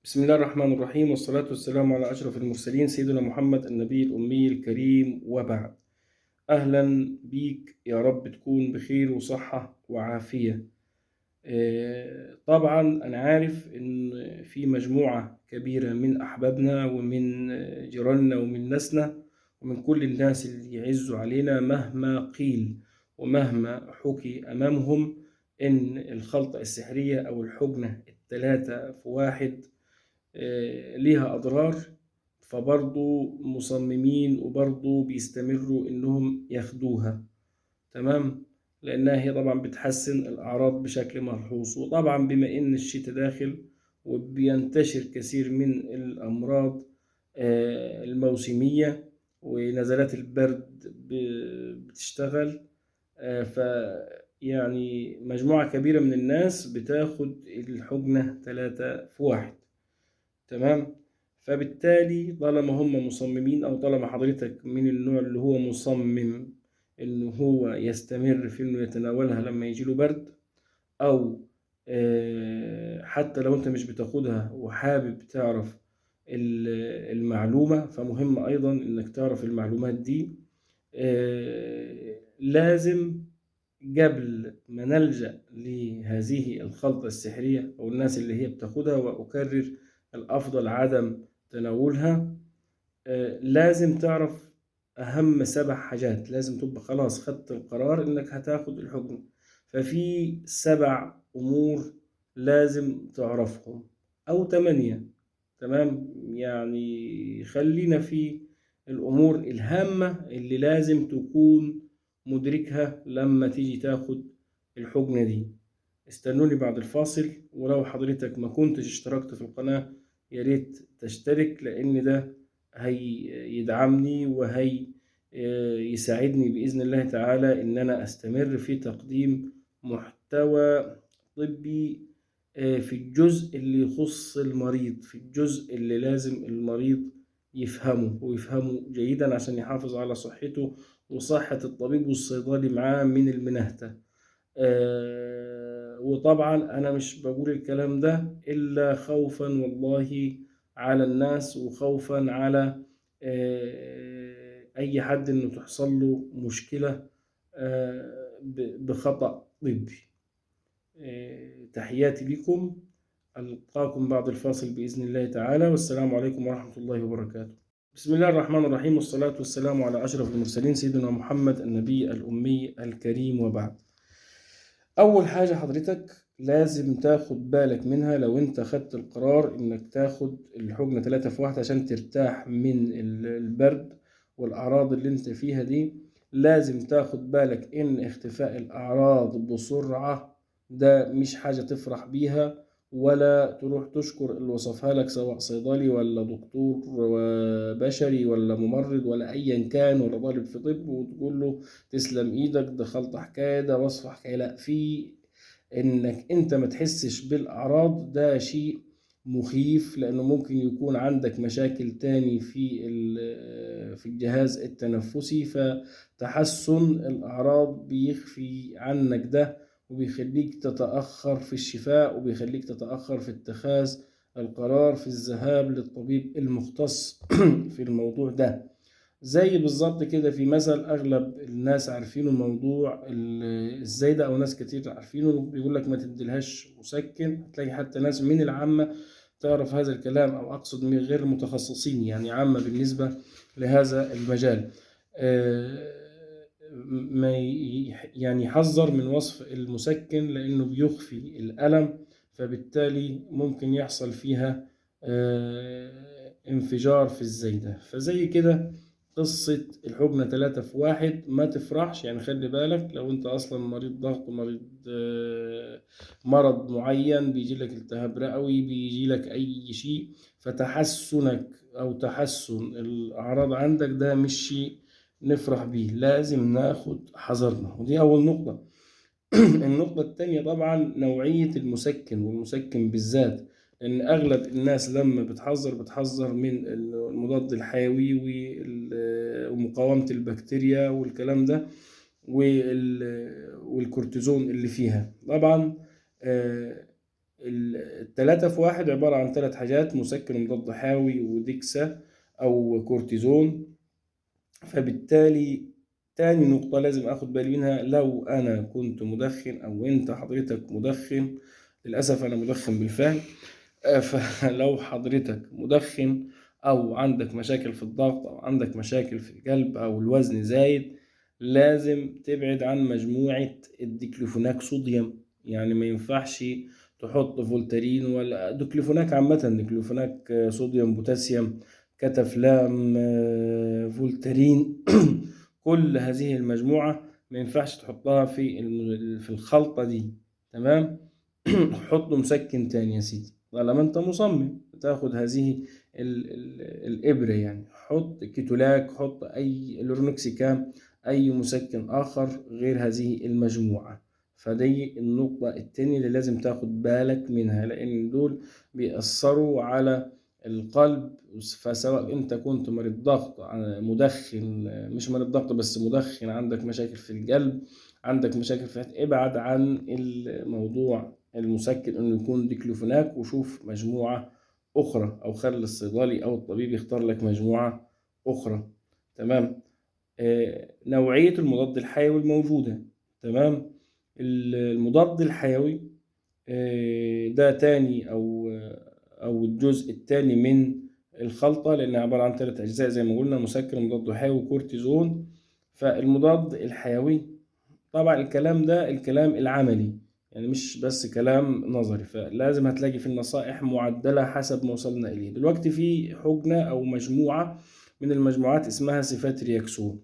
بسم الله الرحمن الرحيم، والصلاة والسلام على أشرف المرسلين سيدنا محمد النبي الأمي الكريم، وبعد. أهلا بيك، يا رب تكون بخير وصحة وعافية. طبعا أنا عارف إن في مجموعة كبيرة من أحبابنا ومن جيراننا ومن ناسنا ومن كل الناس اللي يعزوا علينا مهما قيل ومهما حكي أمامهم إن الخلطة السحرية أو الحجنة الثلاثة في واحد ليها أضرار، فبرضو مصممين وبرضو بيستمروا إنهم ياخدوها. تمام، لأنها هي طبعا بتحسن الأعراض بشكل ملحوظ، وطبعا بما إن الشتاء داخل وبينتشر كثير من الأمراض الموسمية ونزلات البرد بتشتغل. ف يعني مجموعة كبيرة من الناس بتاخد الحجنة 3 في 1. تمام، فبالتالي طالما هم مصممين او طالما حضرتك من النوع اللي هو مصمم انه هو يستمر في انه يتناولها لما يجيله برد، او حتى لو انت مش بتاخدها وحابب تعرف المعلومة، فمهم ايضا انك تعرف المعلومات دي. لازم قبل ما نلجأ لهذه الخلطة السحرية أو الناس اللي هي بتاخدها، وأكرر الأفضل عدم تناولها، لازم تعرف أهم 7 حاجات. لازم تبقى خلاص خدت القرار إنك هتاخد الحكم، ففي 7 أمور لازم تعرفهم أو 8. تمام، يعني خلينا في الأمور الهامة اللي لازم تكون مدركها لما تيجي تاخد الحجنة دي. استنوني بعد الفاصل، ولو حضرتك ما كنتش اشتركت في القناة يا ريت تشترك، لأن ده هيدعمني وهي يساعدني بإذن الله تعالى إن أنا أستمر في تقديم محتوى طبي في الجزء اللي يخص المريض، في الجزء اللي لازم المريض يفهمه ويفهمه جيدا عشان يحافظ على صحته وصحة الطبيب والصيدلي معاه من المنهتة. وطبعا أنا مش بقول الكلام ده إلا خوفا والله على الناس، وخوفا على أي حد إنه تحصل له مشكلة بخطأ طبي. تحياتي لكم، ألقاكم بعد الفاصل بإذن الله تعالى، والسلام عليكم ورحمة الله وبركاته. بسم الله الرحمن الرحيم، والصلاة والسلام على أشرف المرسلين سيدنا محمد النبي الأمي الكريم، وبعد. أول حاجة حضرتك لازم تاخد بالك منها لو انت خدت القرار انك تاخد الحجنة 3 في 1 عشان ترتاح من البرد والأعراض اللي انت فيها دي، لازم تاخد بالك ان اختفاء الأعراض بسرعة ده مش حاجة تفرح بيها، ولا تروح تشكر اللي وصفها لك سواء صيدلي ولا دكتور بشري ولا ممرض ولا أيا كان ولا طالب في طب وتقول له تسلم ايدك ده خلطة حكاية ده وصفة حكاية. لا، في انك انت ما تحسش بالاعراض ده شيء مخيف، لانه ممكن يكون عندك مشاكل تاني في الجهاز التنفسي، فتحسن الاعراض بيخفي عنك ده وبيخليك تتأخر في الشفاء وبيخليك تتأخر في اتخاذ القرار في الذهاب للطبيب المختص في الموضوع ده. زي بالظبط كده في مثل اغلب الناس عارفينه، الموضوع الزايدة، او ناس كتير عارفينه، بيقول لك ما تديلهاش مسكن. هتلاقي حتى ناس من العامة تعرف هذا الكلام، او اقصد من غير متخصصين، يعني عامة بالنسبة لهذا المجال. ما يعني يحذر من وصف المسكن لانه بيخفي الالم، فبالتالي ممكن يحصل فيها انفجار في الزايدة. فزي كده قصة الحجنة 3 في 1 ما تفرحش، يعني خلي بالك لو انت اصلا مريض ضغط، مريض مرض معين، بيجي لك التهاب رئوي، بيجي لك اي شيء، فتحسنك او تحسن الاعراض عندك ده مش شيء نفرح بيه، لازم ناخد حذرنا، ودي اول نقطة. النقطة التانية طبعا نوعية المسكن، والمسكن بالذات، لأن أغلب الناس لما بتحذر من المضاد الحيوي ومقاومة البكتيريا والكلام ده والكورتيزون اللي فيها. طبعا التلاتة في واحد عبارة عن 3 حاجات: مسكن ومضاد حيوي وديكسا أو كورتيزون. فبالتالي تاني نقطة لازم أخد بالي منها، لو أنا كنت مدخن أو أنت حضرتك مدخن، للأسف أنا مدخن بالفعل، فلو حضرتك مدخن أو عندك مشاكل في الضغط أو عندك مشاكل في القلب أو الوزن زايد، لازم تبعد عن مجموعة الديكلوفيناك صوديوم. يعني ما ينفعش تحط فولتارين ولا ديكلوفيناك عامة، ديكلوفيناك صوديوم بوتاسيوم كتافلام فولتارين كل هذه المجموعة ما ينفعش تحطها في الخلطة دي. تمام. حط مسكن تاني يا سيدي طالما انت مصمم تاخد هذه الإبرة. يعني حط كيتولاك، حط أي الورونوكسيكام، أي مسكن آخر غير هذه المجموعة. فدي النقطة التانية اللي لازم تاخد بالك منها، لأن دول بيأثروا على القلب. فسواء انت كنت مريض ضغط، مدخن، مش مريض ضغط بس مدخن، عندك مشاكل في القلب، عندك مشاكل في ابعد عن الموضوع المسكن انه يكون ديكلوفيناك، وشوف مجموعة اخرى او خلي الصيدلي او الطبيب يختار لك مجموعة اخرى. تمام. نوعية المضاد الحيوي الموجودة. تمام. المضاد الحيوي ده تاني او الجزء الثاني من الخلطة، لأنها عبارة عن 3 أجزاء زي ما قلنا: مسكن ومضاد حيوي وكورتيزون. فالمضاد الحيوي طبعا الكلام ده الكلام العملي، يعني مش بس كلام نظري، فلازم هتلاقي في النصائح معدلة حسب ما وصلنا إليه دلوقتي. في حقنة أو مجموعة من المجموعات اسمها سيفاترياكسون.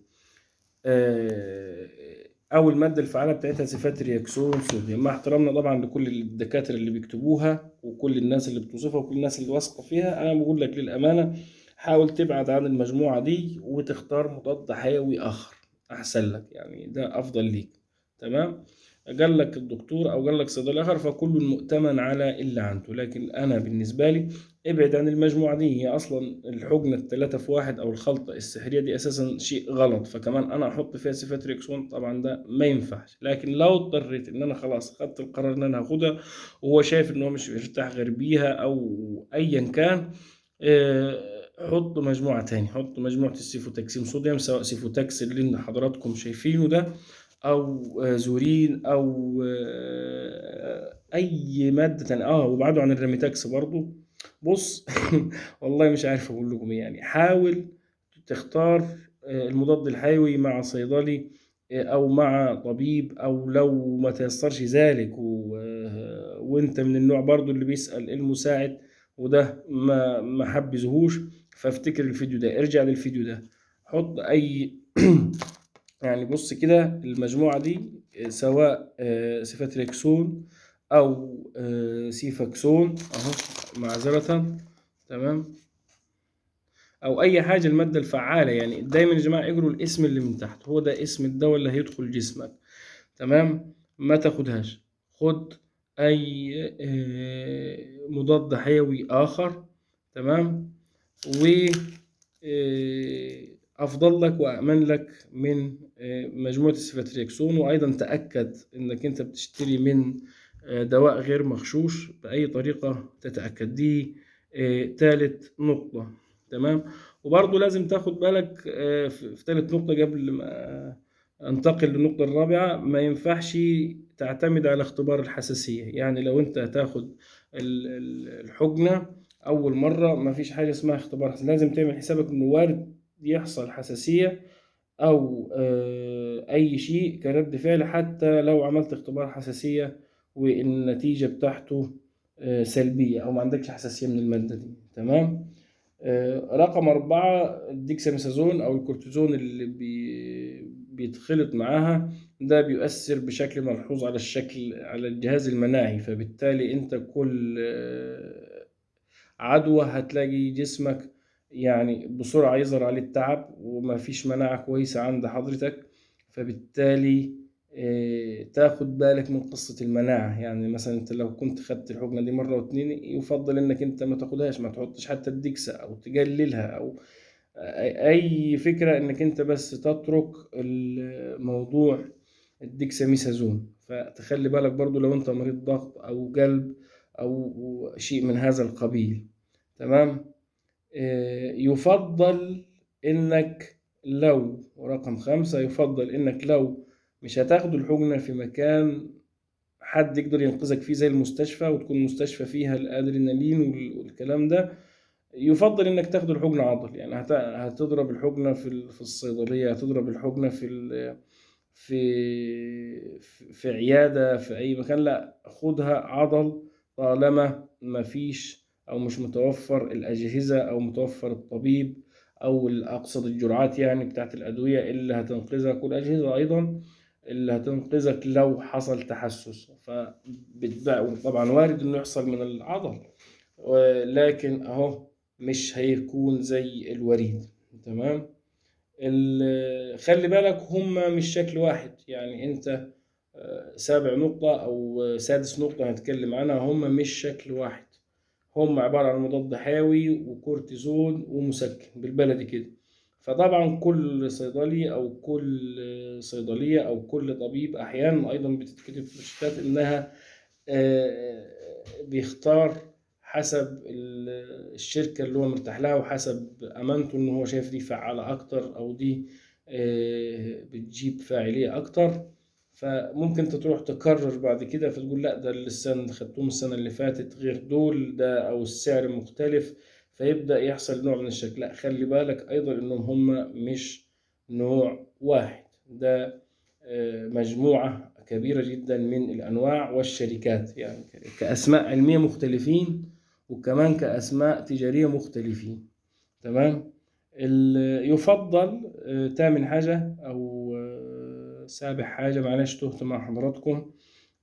أو المادة الفعالة بتاعتها سيفاترياكسون صوديوم. مع احترامنا طبعا لكل الدكاترة اللي بيكتبوها وكل الناس اللي بتوصفها وكل الناس اللي واثقة فيها، أنا بقول لك للأمانة حاول تبعد عن المجموعة دي وتختار مضاد حيوي آخر أحسن لك، يعني ده أفضل ليك. تمام. قال لك الدكتور أو قال لك صيدلي آخر فكل مؤتمن على اللي عنده، لكن أنا بالنسبة لي ابعد عن المجموعة دي. هي أصلا الحقنة التلاتة في واحد أو الخلطة السحرية دي أساسا شيء غلط، فكمان أنا أحط فيها سيفاتريكسون طبعا ده ما ينفعش. لكن لو اضطريت إن أنا خلاص خدت القرار إن أنا هاخدها وهو شايف إن هو مش مرتاح غير بيها أو أيا كان، حط مجموعة تاني، حط مجموعة السيفوتاكسيم صوديوم، سواء سيفوتاكس اللي حضراتكم شايفينه ده أو زورين أو أي مادة تانية. وابعدوا عن الريميتاكس برضو. بص والله مش عارف أقول لكم إيه. يعني حاول تختار المضاد الحيوي مع صيدلي أو مع طبيب، أو لو ما تيسرش ذلك وأنت من النوع برضو اللي بيسأل المساعد وده ما حبذهوش، فافتكر الفيديو ده، ارجع للفيديو ده، حط أي يعني بص كده المجموعة دي سواء سيفاتريكسون أو سيفاكسون أهو معذرة. تمام. أو أي حاجة المادة الفعالة. يعني دايما يا جماعة اجروا الاسم اللي من تحت، هو ده اسم الدواء اللي هيدخل جسمك. تمام. ما تاخدهاش، خد أي مضاد حيوي آخر. تمام. و أفضل لك وأأمن لك من مجموعة السيفاتريكسون. وأيضا تأكد إنك أنت بتشتري من دواء غير مغشوش بأي طريقة، تتأكد. دي تالت نقطة. تمام. وبرضه لازم تاخد بالك في تالت نقطة قبل ما أنتقل للنقطة الرابعة: ما ينفعش تعتمد على اختبار الحساسية. يعني لو أنت هتاخد الحقنة أول مرة ما فيش حاجة اسمها اختبار حساسية، لازم تعمل حسابك إنه وارد يحصل حساسية أو أي شيء كرد فعل حتى لو عملت اختبار حساسية والنتيجة بتاعته سلبية أو ما عندكش حساسية من المادة دي. تمام. رقم 4: الديكساميثازون أو الكورتيزون اللي بيتخلط معاها، ده بيؤثر بشكل ملحوظ على الجهاز المناعي. فبالتالي أنت كل عدوى هتلاقي جسمك يعني بسرعة يظهر عليه التعب وما فيش مناعة كويسة عند حضرتك. فبالتالي تاخد بالك من قصة المناعة. يعني مثلا انت لو كنت خدت الحقنة دي مرة واتنين يفضل انك انت ما تاخدهاش، ما تحطش حتى الدكسة او تقللها او اي فكرة، انك انت بس تترك الموضوع الديكساميثازون. فتخلي بالك برضو لو انت مريض ضغط او قلب أو شيء من هذا القبيل. تمام. يفضل إنك لو رقم 5، يفضل إنك لو مش هتاخد الحقنة في مكان حد يقدر ينقذك فيه زي المستشفى، وتكون مستشفى فيها الأدرينالين والكلام ده، يفضل إنك تاخد الحقنة عضل. يعني هتضرب الحقنة في الصيدلية، هتضرب الحقنة في عيادة، في أي مكان، لا خدها عضل طالما ما فيش أو مش متوفر الأجهزة أو متوفر الطبيب أو أقصد الجرعات يعني بتاعت الأدوية اللي هتنقذك، والأجهزة أيضا اللي هتنقذك لو حصل تحسس. فبتبقى طبعا وارد إنه يحصل من العضل، لكن أهو مش هيكون زي الوريد. تمام. خلي بالك هما مش شكل واحد. يعني انت سابع نقطة او سادس نقطة هنتكلم عنها، هما مش شكل واحد، هما عبارة عن مضاد حيوي وكورتيزون ومسكن بالبلدي كده. فطبعا كل صيدلي او كل صيدلية او كل طبيب احيانا ايضا بتتكتب في الروشتات انها بيختار حسب الشركة اللي هو مرتاح لها، وحسب أمانته إن هو شايف دي فعالة أكتر أو دي بتجيب فاعلية أكتر. فممكن أنت تروح تكرر بعد كده فتقول لا ده السنة اللي خدتهم السنة اللي فاتت غير دول، ده أو السعر مختلف، فيبدأ يحصل نوع من الشك. لا خلي بالك أيضا إنهم هم مش نوع واحد، ده مجموعة كبيرة جدا من الأنواع والشركات، يعني كأسماء علمية مختلفين وكمان كأسماء تجارية مختلفين. تمام. يفضل تامن حاجة أو سابع حاجة، معلش تهت مع حضراتكم،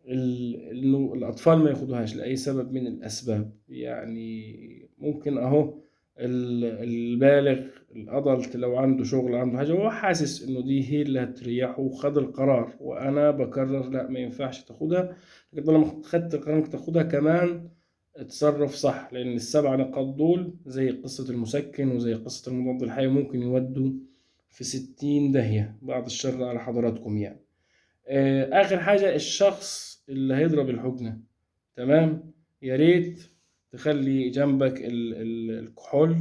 إنه الأطفال ما ياخدوهاش لأي سبب من الأسباب. يعني ممكن أهو البالغ الأدلت لو عنده شغل عنده حاجة وهو حاسس إنه دي هي اللي هتريحه وخد القرار، وأنا بكرر لا ما ينفعش تاخدها، لكن لما خدت القرار إنك تاخدها كمان اتصرف صح، لأن السبع نقاط دول زي قصة المسكن وزي قصة المضاد الحيوي ممكن يودوا في 60 داهية، بعد الشر على حضراتكم يعني. آخر حاجة الشخص اللي هيضرب الحقنة، تمام، يا ريت تخلي جنبك الكحول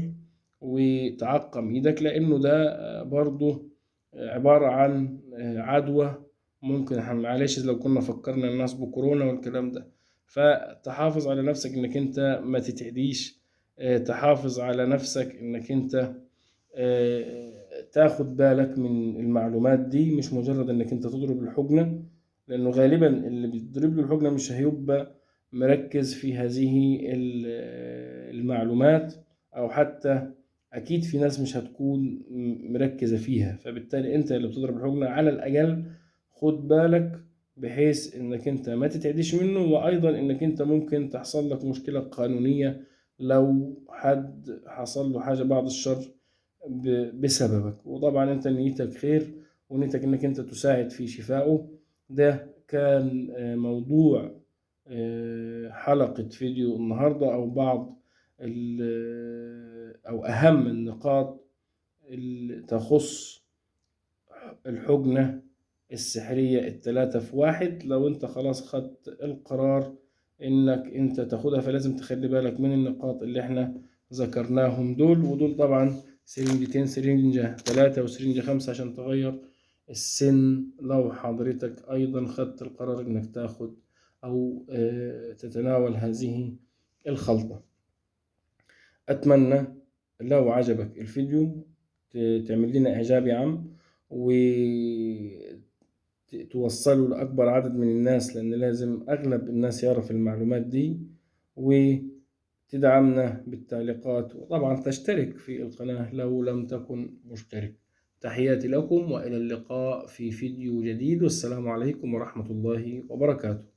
وتعقم ايدك، لانه ده برضو عبارة عن عدوى. ممكن معلش لو كنا فكرنا الناس بكورونا والكلام ده، فتحافظ على نفسك انك انت ما تتعديش، تحافظ على نفسك انك انت تاخد بالك من المعلومات دي، مش مجرد انك انت تضرب الحقنة، لانه غالبا اللي بيضرب له الحقنة مش هيبقى مركز في هذه المعلومات، او حتى اكيد في ناس مش هتكون مركزة فيها. فبالتالي انت اللي بتضرب الحقنة على الاقل خد بالك بحيث انك انت ما تتعديش منه، وايضا انك انت ممكن تحصل لك مشكلة قانونية لو حد حصل له حاجة بعد الشر بسببك. وطبعا انت نيتك خير ونيتك انك انت تساعد في شفائه. ده كان موضوع حلقة فيديو النهاردة، او بعض او اهم النقاط اللي تخص الحقنة السحرية الثلاثة في واحد. لو انت خلاص خدت القرار انك انت تاخدها، فلازم تخلي بالك من النقاط اللي احنا ذكرناهم دول. ودول طبعا سرنجتين، سرنجة 3 وسرنجة 5 عشان تغير السن لو حضرتك ايضا خدت القرار انك تاخد او تتناول هذه الخلطة. اتمنى لو عجبك الفيديو تعمل لنا اعجاب يا عم، وتوصلوا لأكبر عدد من الناس، لأن لازم أغلب الناس يعرف المعلومات دي، وتدعمنا بالتعليقات، وطبعا تشترك في القناة لو لم تكن مشترك. تحياتي لكم وإلى اللقاء في فيديو جديد، والسلام عليكم ورحمة الله وبركاته.